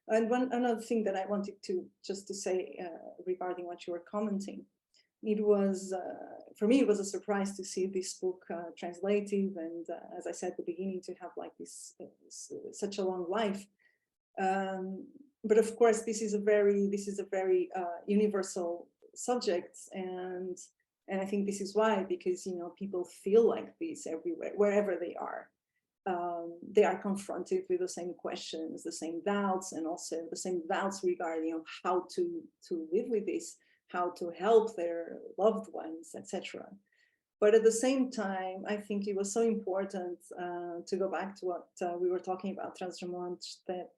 And another thing that I wanted to just to say regarding what you were commenting, it was, for me, it was a surprise to see this book translated, and as I said at the beginning, to have like this such a long life. But of course, this is a very universal subject, and I think this is why, because you know, people feel like this everywhere, wherever they are. They are confronted with the same questions, the same doubts, and also the same doubts regarding how to live with this, how to help their loved ones, etc. But at the same time, I think it was so important to go back to what we were talking about, Transformant, that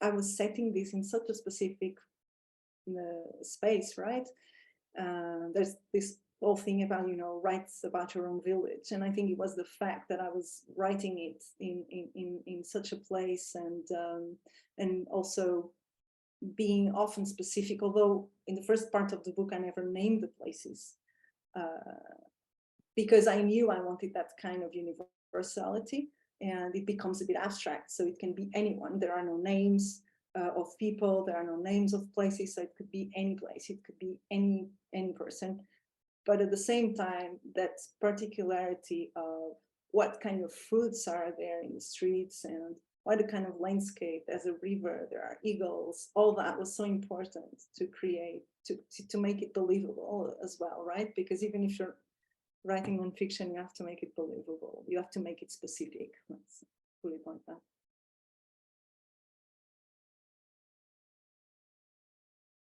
I was setting this in such a specific space, right? There's this whole thing about, you know, writes about your own village. And I think it was the fact that I was writing it in such a place, and also being often specific, although in the first part of the book, I never named the places, because I knew I wanted that kind of universality, and it becomes a bit abstract. So it can be anyone. There are no names of people, there are no names of places, so it could be any place, it could be any person. But at the same time, that particularity of what kind of fruits are there in the streets, and what the kind of landscape, there's a river, there are eagles, all that was so important to create, to make it believable as well, right? Because even if you're writing nonfiction, you have to make it believable, you have to make it specific. Let's put it like that.